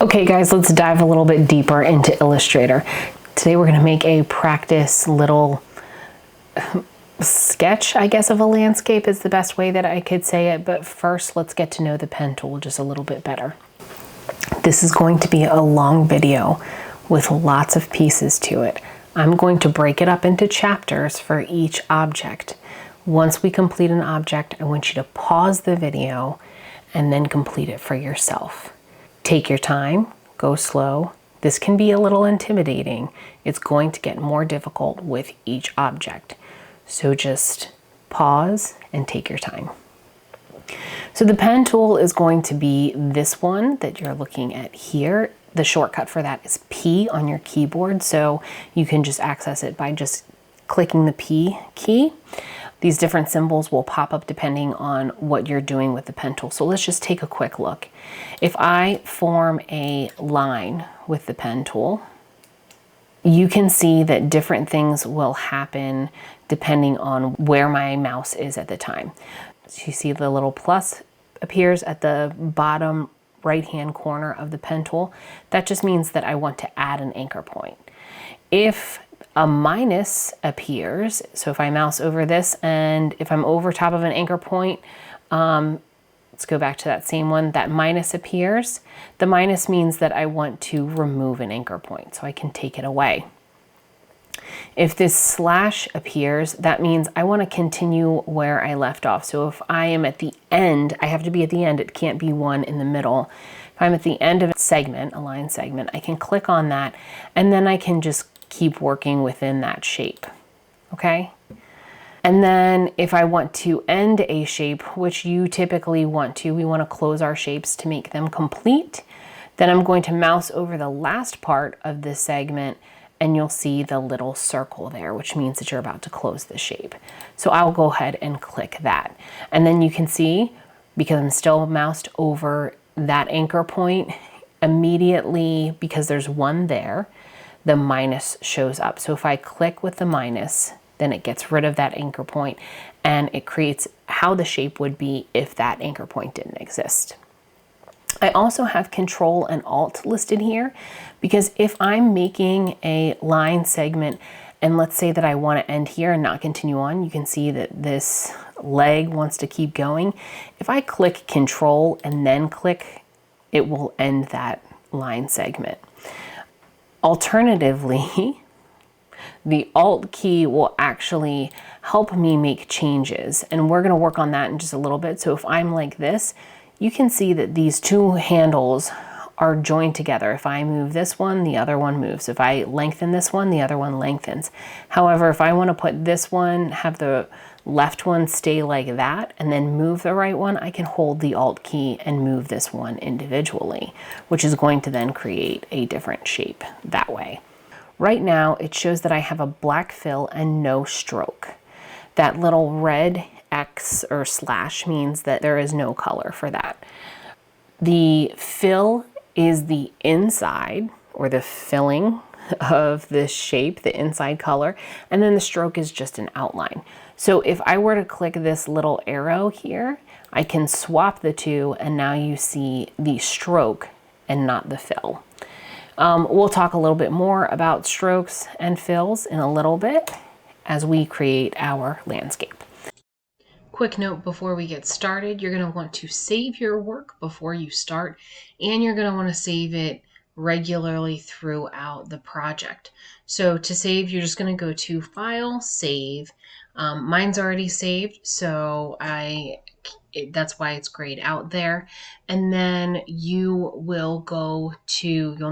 Okay guys, let's dive a little bit deeper into Illustrator. Today we're going to make a practice little sketch, I guess, of a landscape is the best way that I could say it. But first, let's get to know the pen tool just a little bit better. This is going to be a long video with lots of pieces to it. I'm going to break it up into chapters for each object. Once we complete an object, I want you to pause the video and then complete it for yourself. Take your time, go slow. This can be a little intimidating. It's going to get more difficult with each object. So just pause and take your time. So the pen tool is going to be this one that you're looking at here. The shortcut for that is P on your keyboard. So you can just access it by just clicking the P key. These different symbols will pop up depending on what you're doing with the pen tool. So let's just take a quick look. If I form a line with the pen tool, you can see that different things will happen depending on where my mouse is at the time. So you see the little plus appears at the bottom right-hand corner of the pen tool. That just means that I want to add an anchor point. If a minus appears, so if I mouse over this and if I'm over top of an anchor point, let's go back to that same one, that minus appears. The minus means that I want to remove an anchor point, so I can take it away. If this slash appears, that means I want to continue where I left off. So if I am at the end, I have to be at the end, it can't be one in the middle. If I'm at the end of a segment, a line segment, I can click on that and then I can just keep working within that shape, okay? And then if I want to end a shape, which you typically want to, we want to close our shapes to make them complete, then I'm going to mouse over the last part of this segment and you'll see the little circle there, which means that you're about to close the shape. So I'll go ahead and click that. And then you can see, because I'm still moused over that anchor point, immediately, because there's one there, the minus shows up. So if I click with the minus, then it gets rid of that anchor point and it creates how the shape would be if that anchor point didn't exist. I also have Control and Alt listed here because if I'm making a line segment and let's say that I want to end here and not continue on, you can see that this leg wants to keep going. If I click Control and then click, it will end that line segment. Alternatively, the Alt key will actually help me make changes, and we're going to work on that in just a little bit. So if I'm like this, you can see that these two handles are joined together. If I move this one, the other one moves. If I lengthen this one, the other one lengthens. However, if I want to put this one, have the left one stay like that, and then move the right one, I can hold the Alt key and move this one individually, which is going to then create a different shape that way. Right now, it shows that I have a black fill and no stroke. That little red X or slash means that there is no color for that. The fill is the inside or the filling of this shape, the inside color, and then the stroke is just an outline. So if I were to click this little arrow here, I can swap the two and now you see the stroke and not the fill. We'll talk a little bit more about strokes and fills in a little bit as we create our landscape. Quick note before we get started, you're going to want to save your work before you start, and you're going to want to save it regularly throughout the project. So to save, you're just going to go to File, Save. Mine's already saved, so that's why it's grayed out there. And then you'll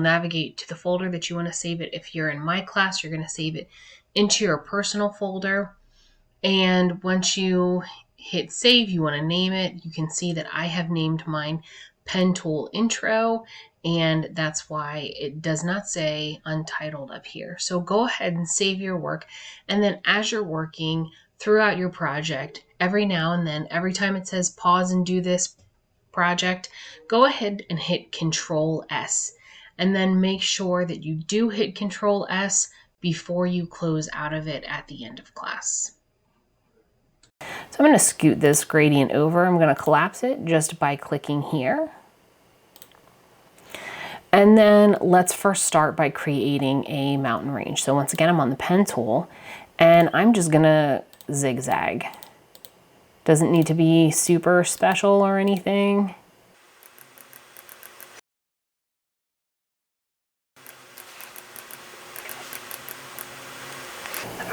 navigate to the folder that you want to save it. If you're in my class, you're going to save it into your personal folder. And once you hit save, you want to name it. You can see that I have named mine Pentool Intro, and that's why it does not say Untitled up here. So go ahead and save your work, and then as you're working throughout your project, every now and then, every time it says pause and do this project, go ahead and hit Control S, and then make sure that you do hit Control S before you close out of it at the end of class. So I'm going to scoot this gradient over. I'm going to collapse it just by clicking here. And then let's first start by creating a mountain range. So once again, I'm on the pen tool and I'm just gonna zigzag. Doesn't need to be super special or anything.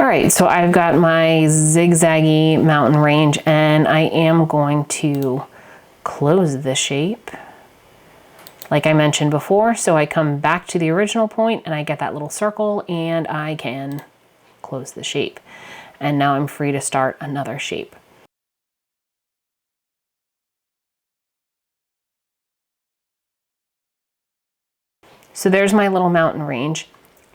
All right, so I've got my zigzaggy mountain range and I am going to close the shape like I mentioned before. So I come back to the original point and I get that little circle and I can close the shape. And now I'm free to start another shape. So there's my little mountain range.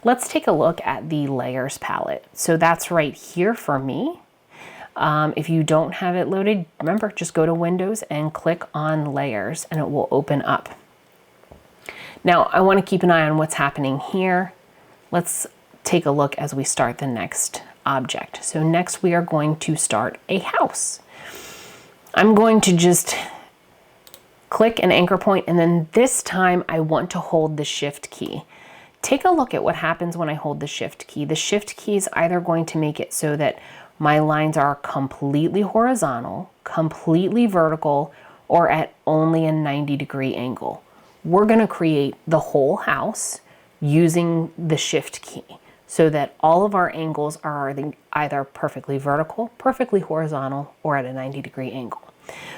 Let's take a look at the layers palette. So that's right here for me. If you don't have it loaded, remember, just go to Windows and click on layers and it will open up. Now I want to keep an eye on what's happening here. Let's take a look as we start the next object. So next we are going to start a house. I'm going to just click an anchor point, and then this time I want to hold the shift key. Take a look at what happens when I hold the shift key. The shift key is either going to make it so that my lines are completely horizontal, completely vertical, or at only a 90-degree angle. We're going to create the whole house using the shift key so that all of our angles are either perfectly vertical, perfectly horizontal, or at a 90-degree angle.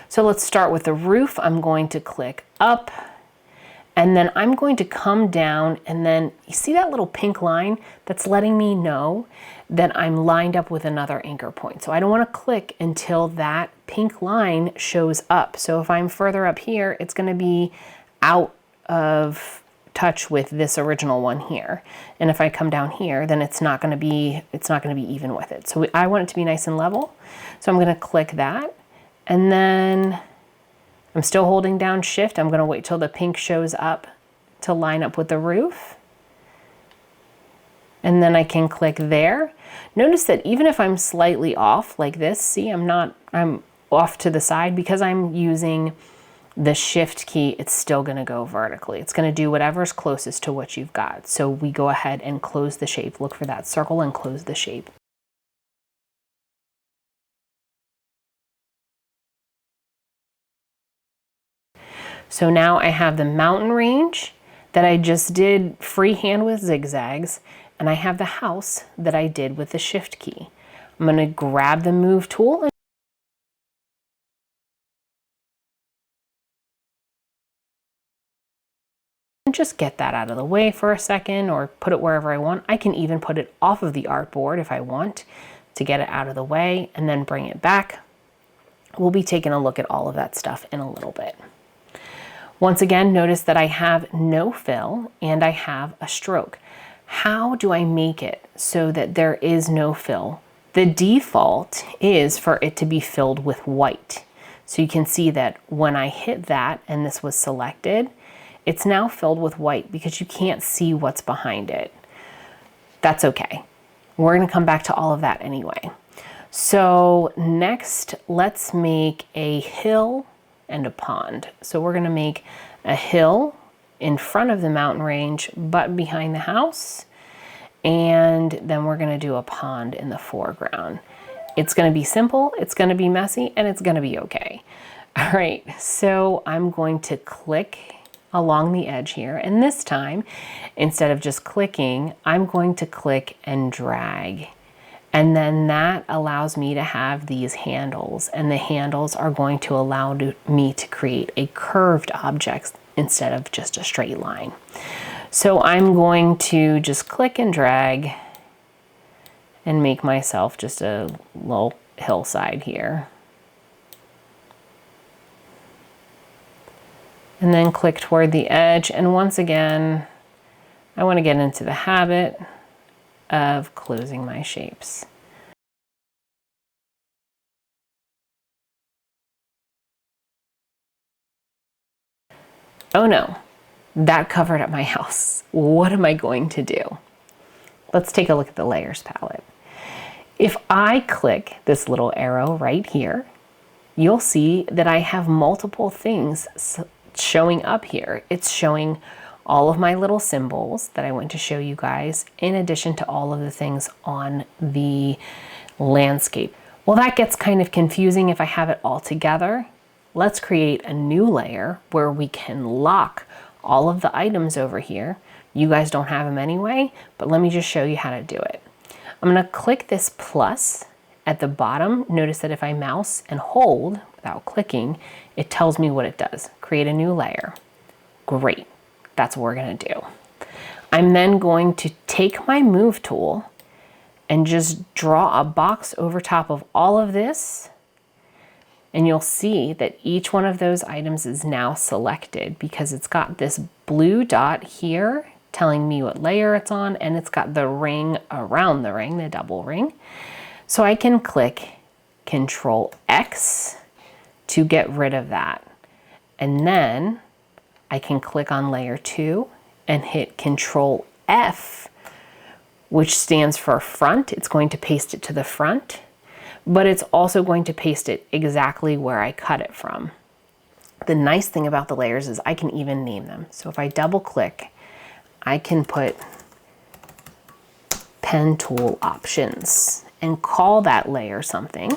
So let's start with the roof. I'm going to click up and then I'm going to come down, and then you see that little pink line that's letting me know that I'm lined up with another anchor point. So I don't want to click until that pink line shows up. So if I'm further up here, it's going to be out of touch with this original one here. And if I come down here, then it's not going to be even with it. So I want it to be nice and level. So I'm going to click that. And then I'm still holding down shift. I'm going to wait till the pink shows up to line up with the roof. And then I can click there. Notice that even if I'm slightly off like this, see, I'm off to the side because I'm using the shift key, it's still going to go vertically. It's going to do whatever's closest to what you've got. So we go ahead and close the shape. Look for that circle and close the shape. So now I have the mountain range that I just did freehand with zigzags, and I have the house that I did with the shift key. I'm going to grab the move tool and just get that out of the way for a second, or put it wherever I want. I can even put it off of the artboard if I want to get it out of the way and then bring it back. We'll be taking a look at all of that stuff in a little bit. Once again, notice that I have no fill and I have a stroke. How do I make it so that there is no fill? The default is for it to be filled with white. So you can see that when I hit that and this was selected, it's now filled with white because you can't see what's behind it. That's okay. We're going to come back to all of that anyway. So next, let's make a hill and a pond. So we're going to make a hill in front of the mountain range but behind the house, and then we're going to do a pond in the foreground. It's going to be simple, it's going to be messy, and it's going to be okay. All right, so I'm going to click along the edge here, and this time instead of just clicking, I'm going to click and drag. And then that allows me to have these handles, and the handles are going to allow me to create a curved object instead of just a straight line. So I'm going to just click and drag and make myself just a little hillside here. And then click toward the edge, and once again, I want to get into the habit of closing my shapes. Oh no, that covered up my house. What am I going to do? Let's take a look at the layers palette. If I click this little arrow right here, you'll see that I have multiple things showing up here. It's showing all of my little symbols that I went to show you guys, in addition to all of the things on the landscape. Well, that gets kind of confusing if I have it all together. Let's create a new layer where we can lock all of the items over here. You guys don't have them anyway, but let me just show you how to do it. I'm going to click this plus at the bottom. Notice that if I mouse and hold without clicking, it tells me what it does. Create a new layer. Great. That's what we're going to do. I'm then going to take my move tool and just draw a box over top of all of this. And you'll see that each one of those items is now selected because it's got this blue dot here telling me what layer it's on, and it's got the ring around the ring, the double ring. So I can click Control X to get rid of that. And then I can click on layer 2 and hit Control F, which stands for front. It's going to paste it to the front, but it's also going to paste it exactly where I cut it from. The nice thing about the layers is I can even name them. So if I double click, I can put Pentool options and call that layer something.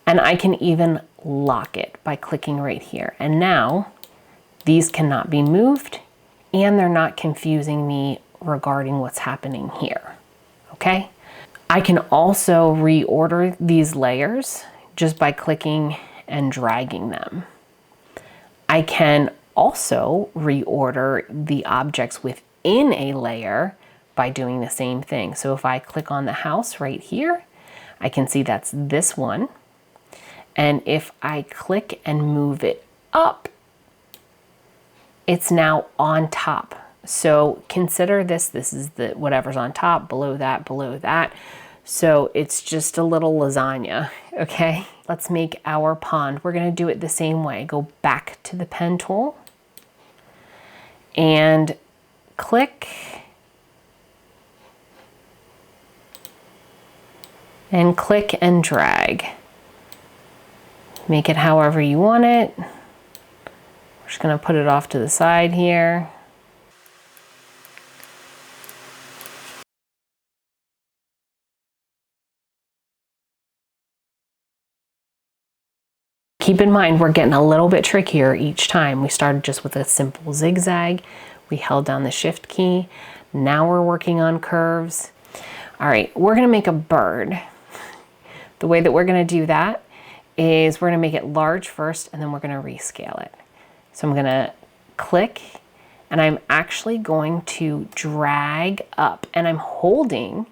And I can even lock it by clicking right here. And now these cannot be moved and they're not confusing me regarding what's happening here. Okay? I can also reorder these layers just by clicking and dragging them. I can also reorder the objects within a layer by doing the same thing. So if I click on the house right here, I can see that's this one. And if I click and move it up, it's now on top. So consider this is the whatever's on top, below that, below that. So it's just a little lasagna, okay? Let's make our pond. We're gonna do it the same way. Go back to the pen tool and click and click and drag. Make it however you want it. We're just gonna put it off to the side here. Keep in mind, we're getting a little bit trickier each time. We started just with a simple zigzag. We held down the shift key. Now we're working on curves. All right, we're gonna make a bird. The way that we're gonna do that is we're gonna make it large first and then we're gonna rescale it. So I'm gonna click and I'm actually going to drag up and I'm holding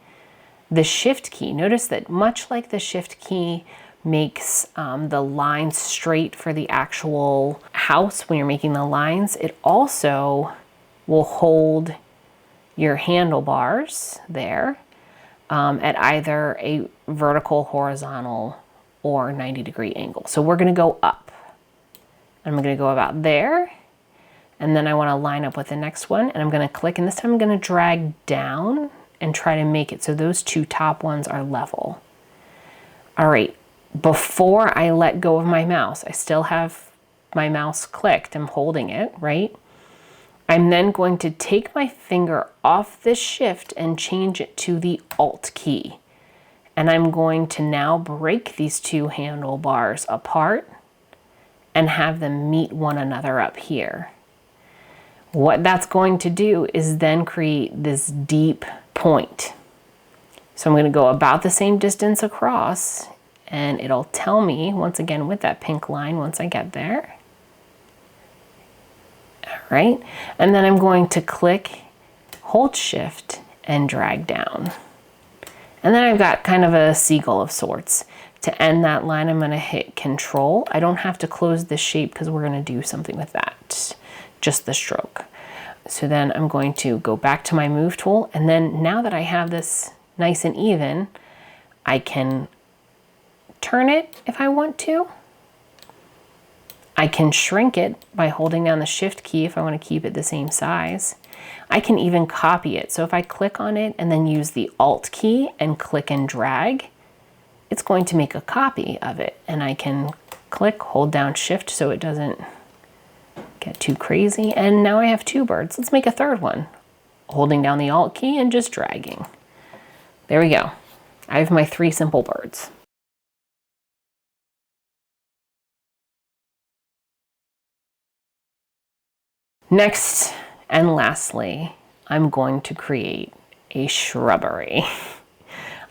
the shift key. Notice that much like the shift key makes the lines straight for the actual house when you're making the lines, it also will hold your handlebars there at either a vertical, horizontal, or 90-degree angle. So we're gonna go up. I'm gonna go about there, and then I wanna line up with the next one, and I'm gonna click, and this time I'm gonna drag down and try to make it so those two top ones are level. All right. Before I let go of my mouse, I still have my mouse clicked, I'm holding it, right? I'm then going to take my finger off the shift and change it to the Alt key. And I'm going to now break these two handlebars apart and have them meet one another up here. What that's going to do is then create this deep point. So I'm going to go about the same distance across, and it'll tell me, once again, with that pink line once I get there. All right, and then I'm going to click, hold shift, and drag down. And then I've got kind of a seagull of sorts. To end that line, I'm gonna hit Control. I don't have to close this shape because we're gonna do something with that, just the stroke. So then I'm going to go back to my move tool, and then now that I have this nice and even, I can turn it if I want to. I can shrink it by holding down the shift key if I want to keep it the same size. I can even copy it. So if I click on it and then use the Alt key and click and drag, it's going to make a copy of it. And I can click, hold down shift so it doesn't get too crazy. And now I have 2 birds. Let's make a 3rd one. Holding down the Alt key and just dragging. There we go. I have my 3 simple birds. Next and lastly, I'm going to create a shrubbery.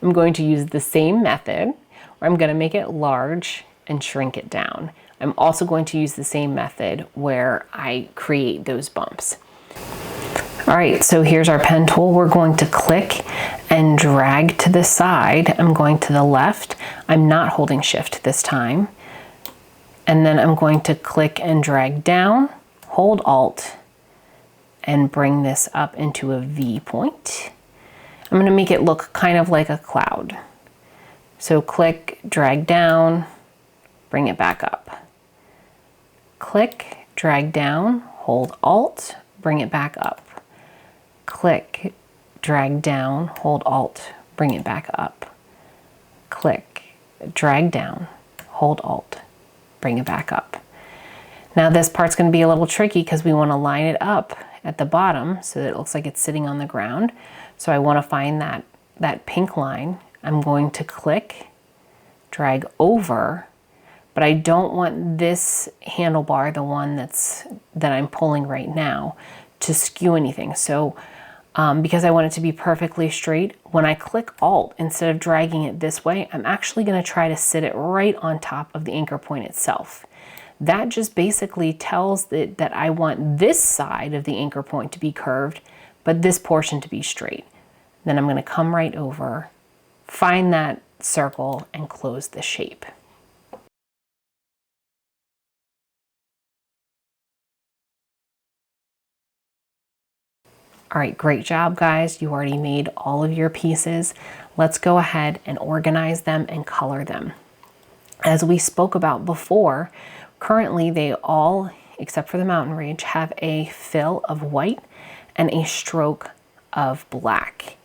I'm going to use the same method where I'm going to make it large and shrink it down. I'm also going to use the same method where I create those bumps. All right, so here's our pen tool. We're going to click and drag to the side. I'm going to the left. I'm not holding shift this time. And then I'm going to click and drag down, hold Alt, and bring this up into a V point. I'm going to make it look kind of like a cloud. So click, drag down, bring it back up. Click, drag down, hold Alt, bring it back up. Click, drag down, hold Alt, bring it back up. Click, drag down, hold Alt, bring it back up. Now this part's going to be a little tricky because we want to line it up at the bottom so that it looks like it's sitting on the ground. So I want to find that pink line. I'm going to click, drag over, but I don't want this handlebar, the one that I'm pulling right now, to skew anything. So because I want it to be perfectly straight, when I click Alt, instead of dragging it this way, I'm actually going to try to sit it right on top of the anchor point itself. That just basically tells it that I want this side of the anchor point to be curved, but this portion to be straight. Then I'm going to come right over, find that circle, and close the shape. All right, great job, guys. You already made all of your pieces. Let's go ahead and organize them and color them. As we spoke about before, currently they all, except for the mountain range, have a fill of white and a stroke of black.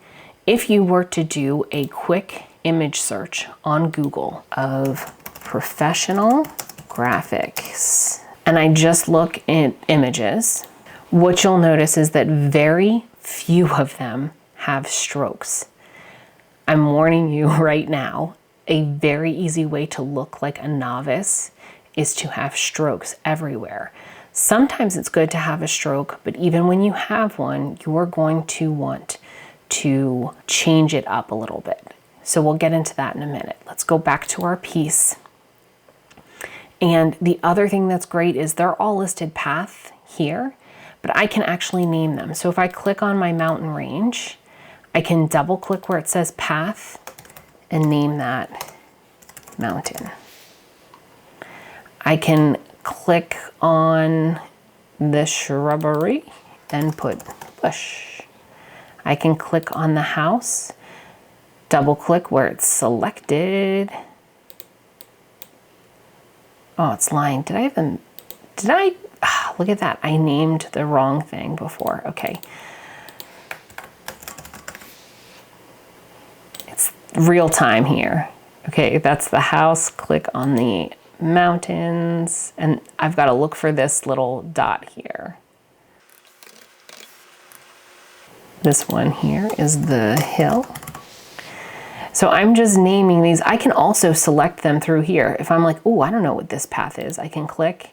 If you were to do a quick image search on Google of professional graphics, and I just look at images, what you'll notice is that very few of them have strokes. I'm warning you right now, a very easy way to look like a novice is to have strokes everywhere. Sometimes it's good to have a stroke, but even when you have one, you're going to want to change it up a little bit. So we'll get into that in a minute. Let's go back to our piece. And the other thing that's great is they're all listed path here, but I can actually name them. So if I click on my mountain range, I can double click where it says path and name that mountain. I can click on the shrubbery and put bush. I can click on the house, double click where it's selected. Oh, it's lying. Look at that. I named the wrong thing before. Okay. It's real time here. Okay, that's the house. Click on the mountains, and I've got to look for this little dot here. This one here is the hill. So I'm just naming these. I can also select them through here. If I'm like, oh, I don't know what this path is, I can click,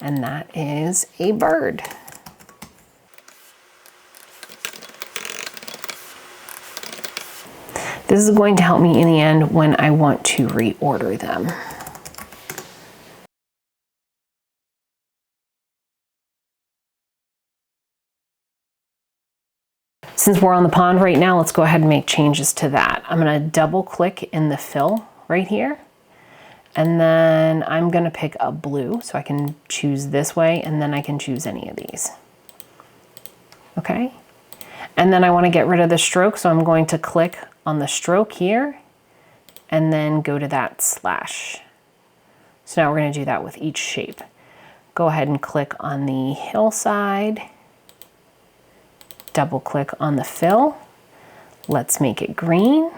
and that is a bird. This is going to help me in the end when I want to reorder them. Since we're on the pond right now, let's go ahead and make changes to that. I'm going to double click in the fill right here. And then I'm going to pick a blue, so I can choose this way, and then I can choose any of these. Okay. And then I want to get rid of the stroke, so I'm going to click on the stroke here and then go to that slash. So now we're going to do that with each shape. Go ahead and click on the hillside. Double click on the fill. Let's make it green.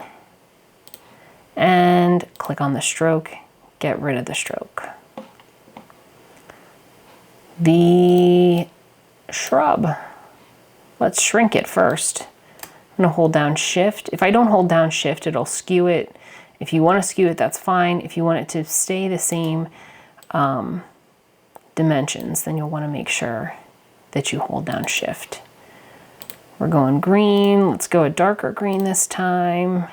And click on the stroke. Get rid of the stroke. the shrub. Let's shrink it first. I'm gonna hold down Shift. If I don't hold down Shift, it'll skew it. If you wanna skew it, that's fine. If you want it to stay the same dimensions, then you'll wanna make sure that you hold down Shift. We're going green. Let's go a darker green this time.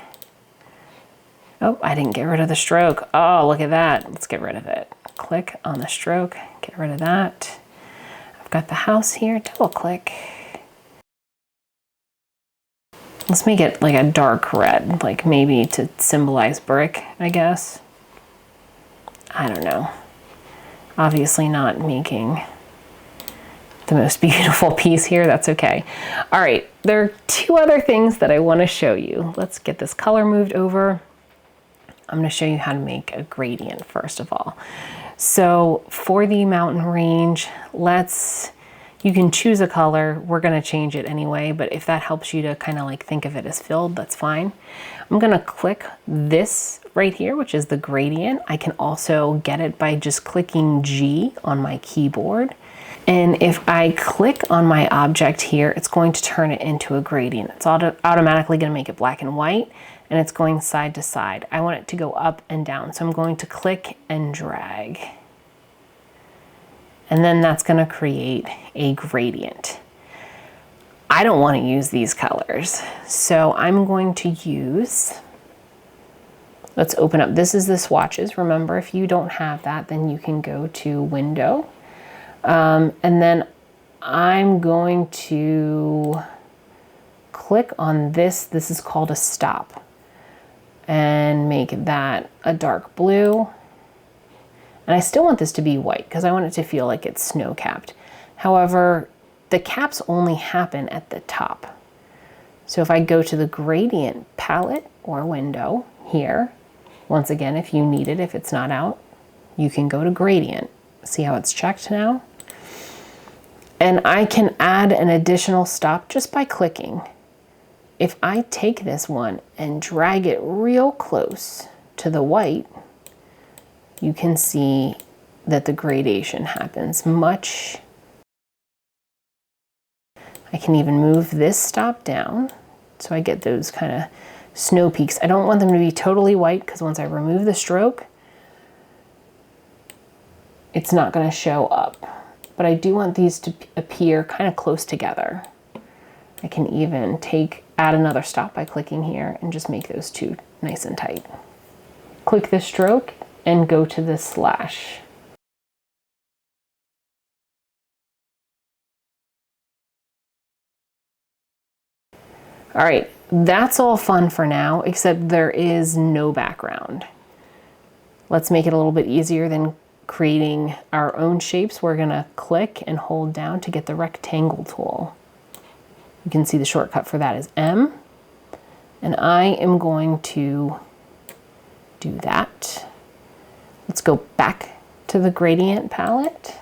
Oh, I didn't get rid of the stroke. Oh, look at that. Let's get rid of it. Click on the stroke, get rid of that. I've got the house here, double click. Let's make it like a dark red, like maybe to symbolize brick, I guess. I don't know. Obviously not making the most beautiful piece here, that's okay. All right, there are two other things that I want to show you. Let's get this color moved over. I'm going to show you how to make a gradient first of all. So for the mountain range, you can choose a color. We're going to change it anyway, but if that helps you to kind of like think of it as filled, that's fine. I'm going to click this right here, which is the gradient. I can also get it by just clicking G on my keyboard. And if I click on my object here, it's going to turn it into a gradient. It's automatically going to make it black and white, and it's going side to side. I want it to go up and down, so I'm going to click and drag. And then that's going to create a gradient. I don't want to use these colors, so I'm going to use, let's open up, this is the swatches. Remember, if you don't have that, then you can go to Window. And then I'm going to click on this. This is called a stop, and make that a dark blue. And I still want this to be white because I want it to feel like it's snow capped. However, the caps only happen at the top. So if I go to the gradient palette or window here, once again, if you need it, if it's not out, you can go to gradient. See how it's checked now? And I can add an additional stop just by clicking. If I take this one and drag it real close to the white, you can see that the gradation happens much. I can even move this stop down so I get those kind of snow peaks. I don't want them to be totally white because once I remove the stroke, it's not going to show up. But I do want these to appear kind of close together. I can even add another stop by clicking here and just make those two nice and tight. Click the stroke and go to the slash. All right, that's all fun for now, except there is no background. Let's make it a little bit easier than creating our own shapes. We're gonna click and hold down to get the rectangle tool. You can see the shortcut for that is M, and I am going to do that. Let's go back to the gradient palette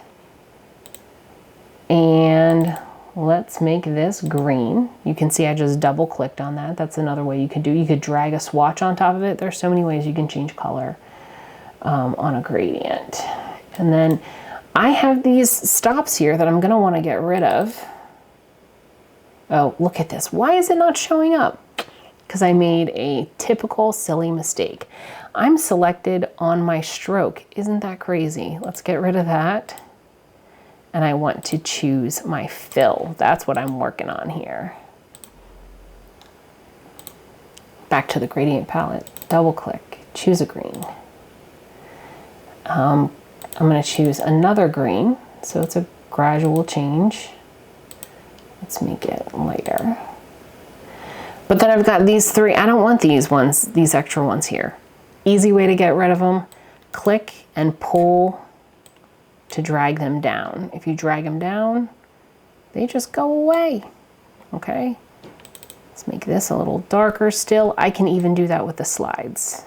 and let's make this green. You can see I just double clicked on that. That's another way you could do. You could drag a swatch on top of it. There's so many ways you can change color on a gradient. And then I have these stops here that I'm going to want to get rid of. Oh, look at this. Why is it not showing up? Because I made a typical silly mistake. I'm selected on my stroke. Isn't that crazy? Let's get rid of that. And I want to choose my fill. That's what I'm working on here. Back to the gradient palette, double click, choose a green. I'm going to choose another green, so it's a gradual change. Let's make it lighter. But then I've got these three. I don't want these ones, these extra ones here. Easy way to get rid of them. Click and pull to drag them down. If you drag them down, they just go away. Okay? Let's make this a little darker still. I can even do that with the slides.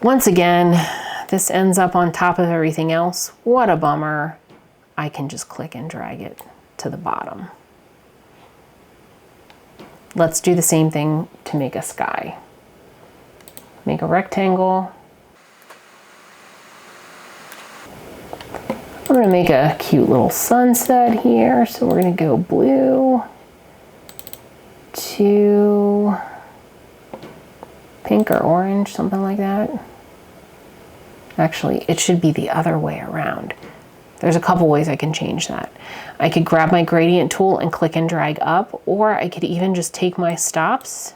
Once again, this ends up on top of everything else. What a bummer. I can just click and drag it to the bottom. Let's do the same thing to make a sky. Make a rectangle. gonna make a cute little sunset here. So we're gonna go blue to pink or orange, something like that. Actually, it should be the other way around. There's a couple ways I can change that. I could grab my gradient tool and click and drag up, or I could even just take my stops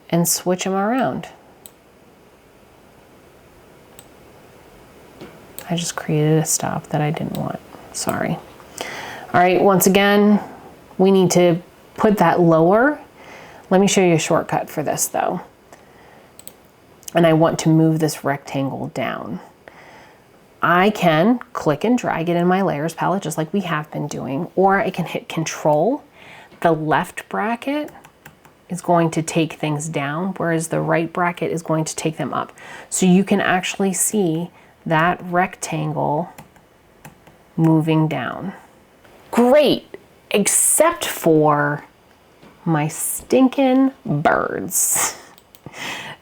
and switch them around. I just created a stop that I didn't want, sorry. All right, once again, we need to put that lower. Let me show you a shortcut for this though. And I want to move this rectangle down. I can click and drag it in my layers palette just like we have been doing, or I can hit Control. The left bracket is going to take things down, whereas the right bracket is going to take them up. So you can actually see that rectangle moving down. Great, except for my stinking birds.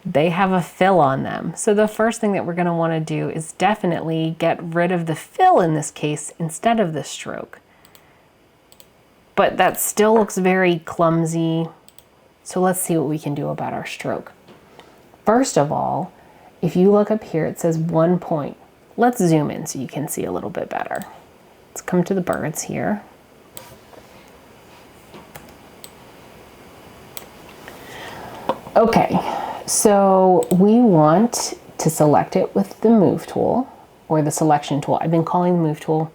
They have a fill on them. So the first thing that we're gonna wanna do is definitely get rid of the fill in this case instead of the stroke. But that still looks very clumsy. So let's see what we can do about our stroke. First of all, if you look up here, it says 1 point. Let's zoom in so you can see a little bit better. Let's come to the birds here. Okay, so we want to select it with the Move tool or the Selection tool. I've been calling the Move tool.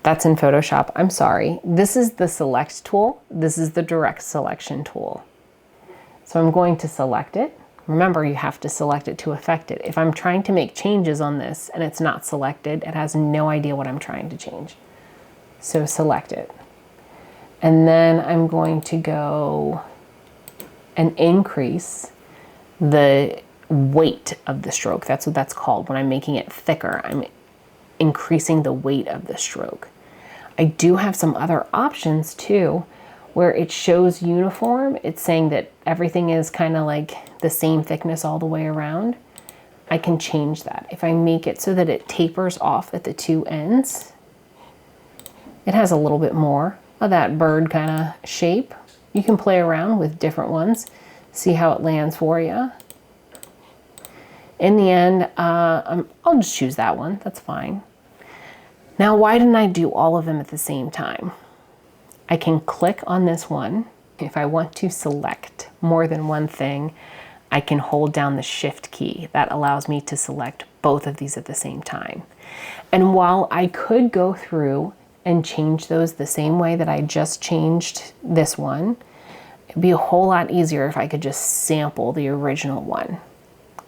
That's in Photoshop, I'm sorry. This is the Select tool. This is the Direct Selection tool. So I'm going to select it. Remember, you have to select it to affect it. If I'm trying to make changes on this and it's not selected, it has no idea what I'm trying to change. So select it. And then I'm going to go and increase the weight of the stroke. That's what that's called. When I'm making it thicker, I'm increasing the weight of the stroke. I do have some other options too, where it shows uniform. It's saying that everything is kind of like the same thickness all the way around. I can change that. If I make it so that it tapers off at the two ends, it has a little bit more of that bird kind of shape. You can play around with different ones, see how it lands for you. In the end, I'll just choose that one, that's fine. Now, why didn't I do all of them at the same time? I can click on this one. If I want to select more than one thing, I can hold down the Shift key. That allows me to select both of these at the same time. And while I could go through and change those the same way that I just changed this one, it'd be a whole lot easier if I could just sample the original one.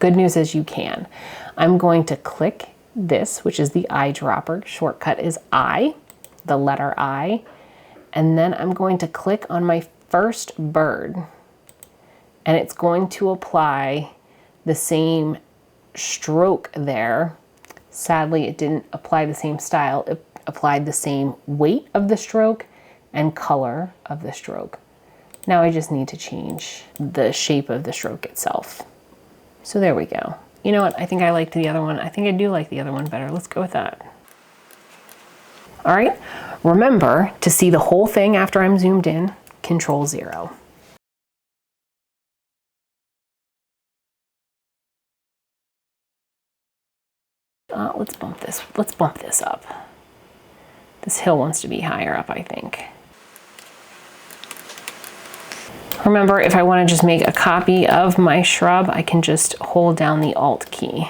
Good news is you can. I'm going to click this, which is the eyedropper. Shortcut is I, the letter I. And then I'm going to click on my first bird. And it's going to apply the same stroke there. Sadly, it didn't apply the same style. It applied the same weight of the stroke and color of the stroke. Now I just need to change the shape of the stroke itself. So there we go. You know what? I think I liked the other one. I think I do like the other one better. Let's go with that. All right. Remember to see the whole thing after I'm zoomed in, Control 0. Let's bump this. Let's bump this up. This hill wants to be higher up, I think. Remember, if I want to just make a copy of my shrub, I can just hold down the Alt key.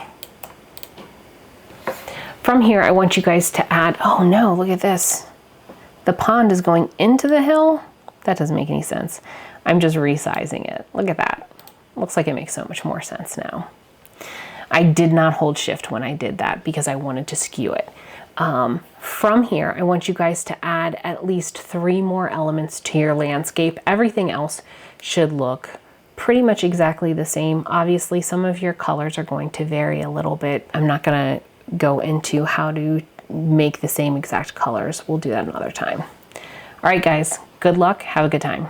From here, I want you guys to add, oh no, look at this. The pond is going into the hill. That doesn't make any sense. I'm just resizing it. Look at that. Looks like it makes so much more sense now. I did not hold Shift when I did that because I wanted to skew it. From here, I want you guys to add at least 3 more elements to your landscape. Everything else should look pretty much exactly the same. Obviously, some of your colors are going to vary a little bit. I'm not gonna go into how to make the same exact colors. We'll do that another time. All right, guys, good luck. Have a good time.